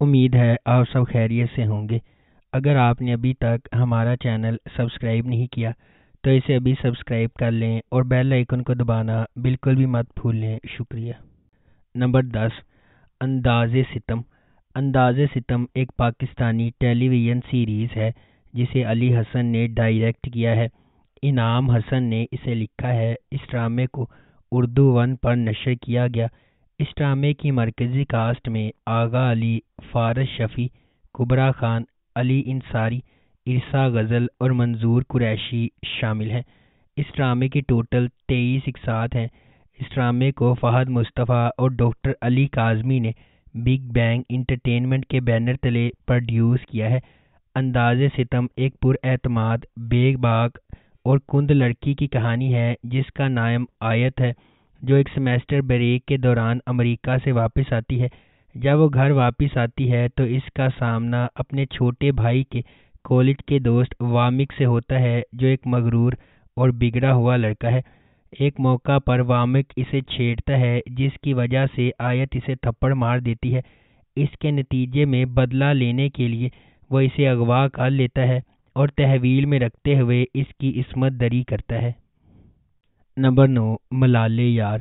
امید ہے آپ سب خیریت سے ہوں گے۔ اگر آپ نے ابھی تک ہمارا چینل سبسکرائب نہیں کیا تو اسے ابھی سبسکرائب کر لیں اور بیل آئیکن کو دبانا بالکل بھی مت بھولیں۔ شکریہ۔ نمبر 10، انداز ستم۔ انداز ستم ایک پاکستانی ٹیلی ویژن سیریز ہے جسے علی حسن نے ڈائریکٹ کیا ہے۔ انعام حسن نے اسے لکھا ہے۔ اس ڈرامے کو اردو ون پر نشر کیا گیا۔ اس ڈرامے کی مرکزی کاسٹ میں آغا علی، فارس شفیع، کبرا خان، علی انصاری، ارسا غزل اور منظور قریشی شامل ہیں۔ اس ڈرامے کی ٹوٹل 23 اقساط ہیں۔ اس ڈرامے کو فہد مصطفیٰ اور ڈاکٹر علی کاظمی نے بگ بینگ انٹرٹینمنٹ کے بینر تلے پروڈیوس کیا ہے۔ انداز ستم ایک پر اعتماد، بے باک اور کند لڑکی کی کہانی ہے جس کا نام آیت ہے، جو ایک سیمیسٹر بریک کے دوران امریکہ سے واپس آتی ہے۔ جب وہ گھر واپس آتی ہے تو اس کا سامنا اپنے چھوٹے بھائی کے کالج کے دوست وامک سے ہوتا ہے، جو ایک مغرور اور بگڑا ہوا لڑکا ہے۔ ایک موقع پر وامک اسے چھیڑتا ہے جس کی وجہ سے آیت اسے تھپڑ مار دیتی ہے۔ اس کے نتیجے میں بدلہ لینے کے لیے وہ اسے اغوا کر لیتا ہے اور تحویل میں رکھتے ہوئے اس کی عصمت دری کرتا ہے۔ نمبر 9، ملالے یار۔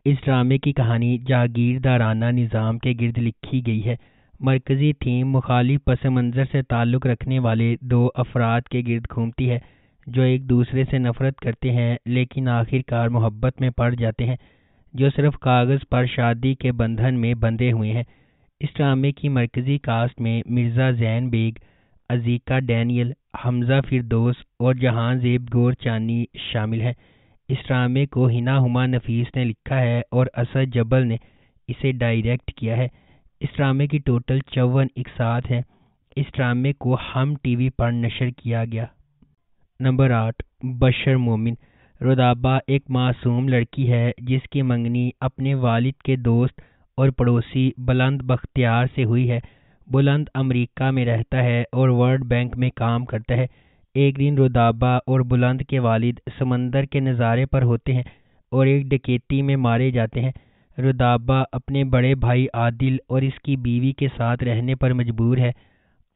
اس ڈرامے کی کہانی جاگیردارانہ نظام کے گرد لکھی گئی ہے۔ مرکزی تھیم مخالف پس منظر سے تعلق رکھنے والے دو افراد کے گرد گھومتی ہے جو ایک دوسرے سے نفرت کرتے ہیں لیکن آخر کار محبت میں پڑ جاتے ہیں، جو صرف کاغذ پر شادی کے بندھن میں بندھے ہوئے ہیں۔ اس ڈرامے کی مرکزی کاسٹ میں مرزا زین بیگ، عزیکا ڈینیل، حمزہ فردوس اور جہاں زیب گورچانی شامل ہیں۔ اس ڈرامے کو ہنا ہما نفیس نے لکھا ہے اور اسد جبل نے اسے ڈائریکٹ کیا ہے۔ اس ڈرامے کی ٹوٹل 54 اقساط ہیں۔ اس ڈرامے کو ہم ٹی وی پر نشر کیا گیا۔ نمبر 8، بشر مومن۔ رودابہ ایک معصوم لڑکی ہے جس کی منگنی اپنے والد کے دوست اور پڑوسی بلند بختیار سے ہوئی ہے۔ بلند امریکہ میں رہتا ہے اور ورلڈ بینک میں کام کرتا ہے۔ ایک دن رودابہ اور بلند کے والد سمندر کے نظارے پر ہوتے ہیں اور ایک ڈکیتی میں مارے جاتے ہیں۔ رودابہ اپنے بڑے بھائی عادل اور اس کی بیوی کے ساتھ رہنے پر مجبور ہے۔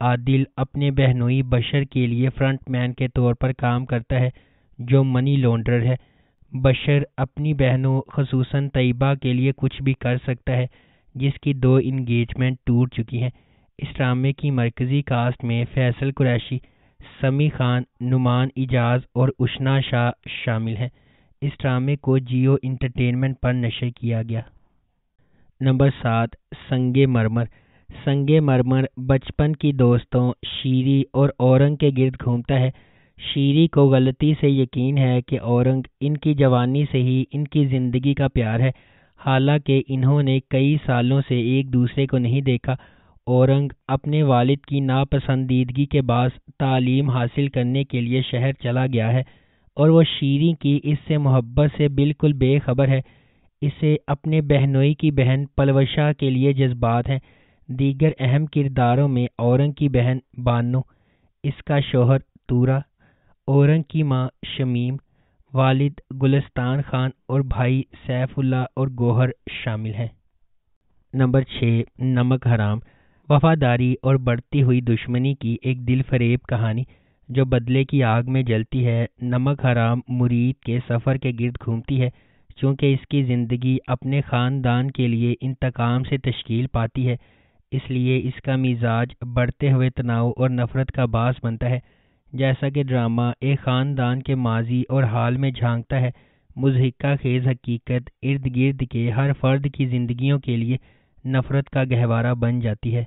عادل اپنے بہنوئی بشر کے لیے فرنٹ مین کے طور پر کام کرتا ہے جو منی لانڈرر ہے۔ بشر اپنی بہنوں خصوصاً طیبہ کے لیے کچھ بھی کر سکتا ہے جس کی 2 انگیجمنٹ ٹوٹ چکی ہیں۔ اس ڈرامے کی مرکزی کاسٹ میں فیصل قریشی، سمی خان، نعمان اجاز اور اشنا شاہ شامل ہیں۔ اس ڈرامے کو جیو انٹرٹینمنٹ پر نشر کیا گیا۔ نمبر 7، سنگ مرمر۔ سنگ مرمر بچپن کی دوستوں شیری اور اورنگ کے گرد گھومتا ہے۔ شیری کو غلطی سے یقین ہے کہ اورنگ ان کی جوانی سے ہی ان کی زندگی کا پیار ہے، حالانکہ انہوں نے کئی سالوں سے ایک دوسرے کو نہیں دیکھا۔ اورنگ اپنے والد کی ناپسندیدگی کے باعث تعلیم حاصل کرنے کے لیے شہر چلا گیا ہے اور وہ شیری کی اس سے محبت سے بالکل بے خبر ہے۔ اسے اپنے بہنوئی کی بہن پلوشا کے لیے جذبات ہیں۔ دیگر اہم کرداروں میں اورنگ کی بہن بانو، اس کا شوہر تورا، اورنگ کی ماں شمیم، والد گلستان خان اور بھائی سیف اللہ اور گوہر شامل ہیں۔ نمبر 6، نمک حرام۔ وفاداری اور بڑھتی ہوئی دشمنی کی ایک دل فریب کہانی جو بدلے کی آگ میں جلتی ہے۔ نمک حرام مرید کے سفر کے گرد گھومتی ہے چونکہ اس کی زندگی اپنے خاندان کے لیے انتقام سے تشکیل پاتی ہے، اس لیے اس کا مزاج بڑھتے ہوئے تناؤ اور نفرت کا باعث بنتا ہے۔ جیسا کہ ڈرامہ ایک خاندان کے ماضی اور حال میں جھانکتا ہے، مضحکہ خیز حقیقت ارد گرد کے ہر فرد کی زندگیوں کے لیے نفرت کا گہوارہ بن جاتی ہے۔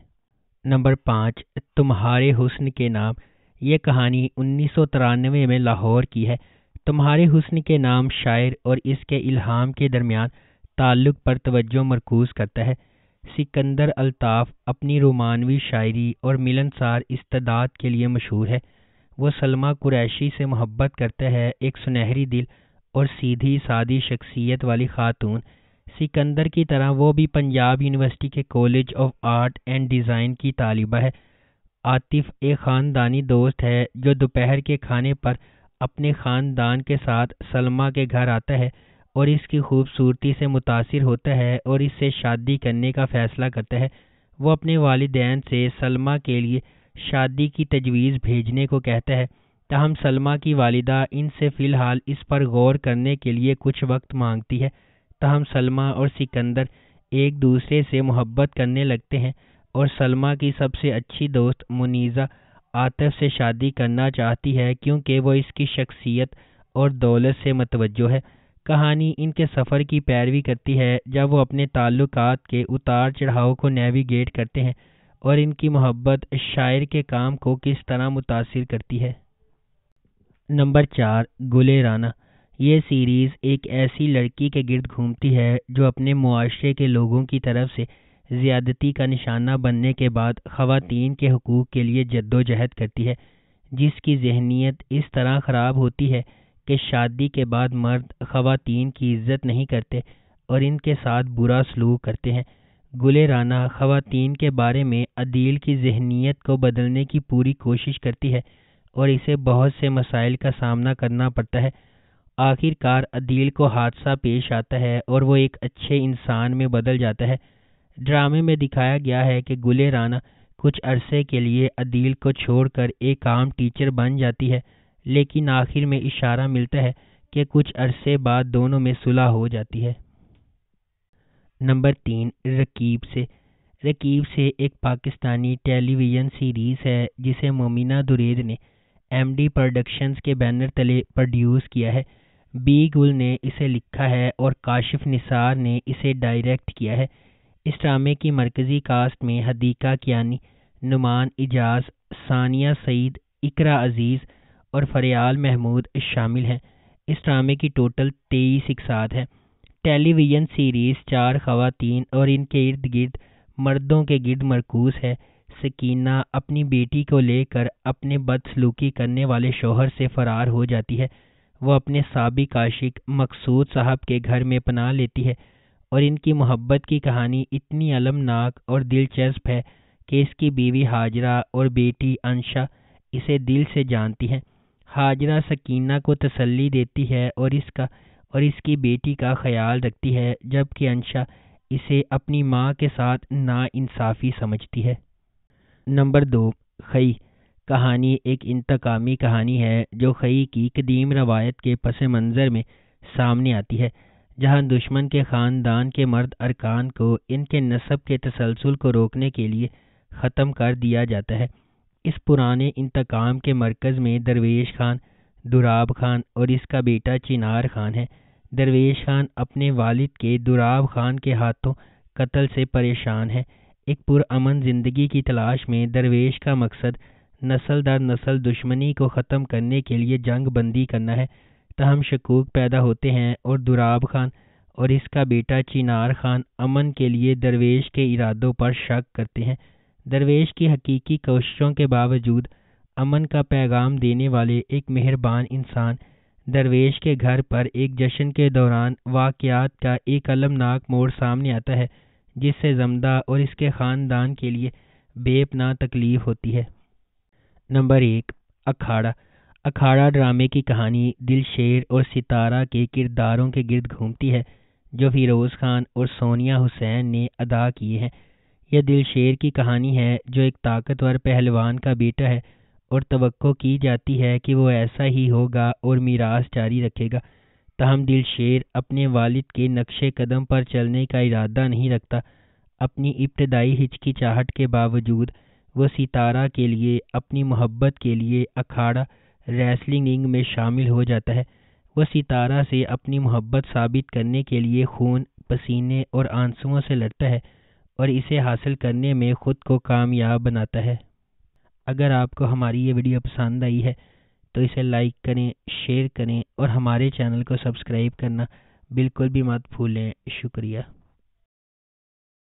نمبر 5، تمہارے حسن کے نام۔ یہ کہانی 1993 میں لاہور کی ہے۔ تمہارے حسن کے نام شاعر اور اس کے الہام کے درمیان تعلق پر توجہ مرکوز کرتا ہے۔ سکندر الطاف اپنی رومانوی شاعری اور ملنسار استعداد کے لیے مشہور ہے۔ وہ سلمیٰ قریشی سے محبت کرتا ہے، ایک سنہری دل اور سیدھی سادی شخصیت والی خاتون۔ سکندر کی طرح وہ بھی پنجاب یونیورسٹی کے college of art and design کی طالبہ ہے۔ عاطف ایک خاندانی دوست ہے جو دوپہر کے کھانے پر اپنے خاندان کے ساتھ سلمیٰ کے گھر آتا ہے اور اس کی خوبصورتی سے متاثر ہوتا ہے اور اس سے شادی کرنے کا فیصلہ کرتا ہے۔ وہ اپنے والدین سے سلمیٰ کے لیے شادی کی تجویز بھیجنے کو کہتا ہے، تاہم سلمیٰ کی والدہ ان سے فی الحال اس پر غور کرنے کے لیے کچھ وقت مانگتی ہے۔ تاہم سلمیٰ اور سکندر ایک دوسرے سے محبت کرنے لگتے ہیں اور سلمیٰ کی سب سے اچھی دوست منیزہ عاطف سے شادی کرنا چاہتی ہے کیونکہ وہ اس کی شخصیت اور دولت سے متوجہ ہے۔ کہانی ان کے سفر کی پیروی کرتی ہے جب وہ اپنے تعلقات کے اتار چڑھاؤ کو نیویگیٹ کرتے ہیں اور ان کی محبت شاعر کے کام کو کس طرح متاثر کرتی ہے۔ نمبر 4، گل رانہ۔ یہ سیریز ایک ایسی لڑکی کے گرد گھومتی ہے جو اپنے معاشرے کے لوگوں کی طرف سے زیادتی کا نشانہ بننے کے بعد خواتین کے حقوق کے لیے جدوجہد کرتی ہے، جس کی ذہنیت اس طرح خراب ہوتی ہے کہ شادی کے بعد مرد خواتین کی عزت نہیں کرتے اور ان کے ساتھ برا سلوک کرتے ہیں۔ گل رانہ خواتین کے بارے میں عدیل کی ذہنیت کو بدلنے کی پوری کوشش کرتی ہے اور اسے بہت سے مسائل کا سامنا کرنا پڑتا ہے۔ آخر کار عدیل کو حادثہ پیش آتا ہے اور وہ ایک اچھے انسان میں بدل جاتا ہے۔ ڈرامے میں دکھایا گیا ہے کہ گل رانہ کچھ عرصے کے لیے عدیل کو چھوڑ کر ایک عام ٹیچر بن جاتی ہے، لیکن آخر میں اشارہ ملتا ہے کہ کچھ عرصے بعد دونوں میں صلح ہو جاتی ہے۔ نمبر 3، رقیب سے۔ رقیب سے ایک پاکستانی ٹیلی ویژن سیریز ہے جسے مومنہ درید نے ایم ڈی پروڈکشنز کے بینر تلے پروڈیوس کیا ہے۔ بی گل نے اسے لکھا ہے اور کاشف نثار نے اسے ڈائریکٹ کیا ہے۔ اس ڈرامے کی مرکزی کاسٹ میں حدیقہ کیانی، نعمان اجاز، ثانیہ سعید، اقرا عزیز اور فریال محمود شامل ہیں۔ اس ڈرامے کی ٹوٹل 23 اقساط ہے۔ ٹیلی ویژن سیریز 4 خواتین اور ان کے ارد گرد مردوں کے گرد مرکوز ہے۔ سکینہ اپنی بیٹی کو لے کر اپنے بدسلوکی کرنے والے شوہر سے فرار ہو جاتی ہے۔ وہ اپنے سابق عاشق مقصود صاحب کے گھر میں پناہ لیتی ہے اور ان کی محبت کی کہانی اتنی المناک اور دلچسپ ہے کہ اس کی بیوی ہاجرہ اور بیٹی انشا اسے دل سے جانتی ہیں۔ ہاجرہ سکینہ کو تسلی دیتی ہے اور اس کی بیٹی کا خیال رکھتی ہے، جبکہ انشا اسے اپنی ماں کے ساتھ ناانصافی سمجھتی ہے۔ نمبر 2، خئی۔ کہانی ایک انتقامی کہانی ہے جو خئی کی قدیم روایت کے پس منظر میں سامنے آتی ہے، جہاں دشمن کے خاندان کے مرد ارکان کو ان کے نسب کے تسلسل کو روکنے کے لیے ختم کر دیا جاتا ہے۔ اس پرانے انتقام کے مرکز میں درویش خان، دراب خان اور اس کا بیٹا چنار خان ہے۔ درویش خان اپنے والد کے دراب خان کے ہاتھوں قتل سے پریشان ہے۔ ایک پرامن زندگی کی تلاش میں درویش کا مقصد نسل در نسل دشمنی کو ختم کرنے کے لیے جنگ بندی کرنا ہے، تاہم شکوک پیدا ہوتے ہیں اور دراب خان اور اس کا بیٹا چنار خان امن کے لیے درویش کے ارادوں پر شک کرتے ہیں۔ درویش کی حقیقی کوششوں کے باوجود امن کا پیغام دینے والے ایک مہربان انسان درویش کے گھر پر ایک جشن کے دوران واقعات کا ایک المناک موڑ سامنے آتا ہے جس سے زمدہ اور اس کے خاندان کے لیے بے پناہ تکلیف ہوتی ہے۔ نمبر 1، اکھاڑا۔ اکھاڑا ڈرامے کی کہانی دل شیر اور ستارہ کے کرداروں کے گرد گھومتی ہے جو فیروز خان اور سونیا حسین نے ادا کیے ہیں۔ یہ دل شیر کی کہانی ہے جو ایک طاقتور پہلوان کا بیٹا ہے اور توقع کی جاتی ہے کہ وہ ایسا ہی ہوگا اور میراث جاری رکھے گا، تاہم دل شیر اپنے والد کے نقش قدم پر چلنے کا ارادہ نہیں رکھتا۔ اپنی ابتدائی ہچکچاہٹ کے باوجود وہ ستارہ کے لیے اپنی محبت کے لیے اکھاڑا ریسلنگ میں شامل ہو جاتا ہے۔ وہ ستارہ سے اپنی محبت ثابت کرنے کے لیے خون، پسینے اور آنسوؤں سے لڑتا ہے اور اسے حاصل کرنے میں خود کو کامیاب بناتا ہے۔ اگر آپ کو ہماری یہ ویڈیو پسند آئی ہے تو اسے لائک کریں، شیئر کریں اور ہمارے چینل کو سبسکرائب کرنا بالکل بھی مت بھولیں۔ شکریہ۔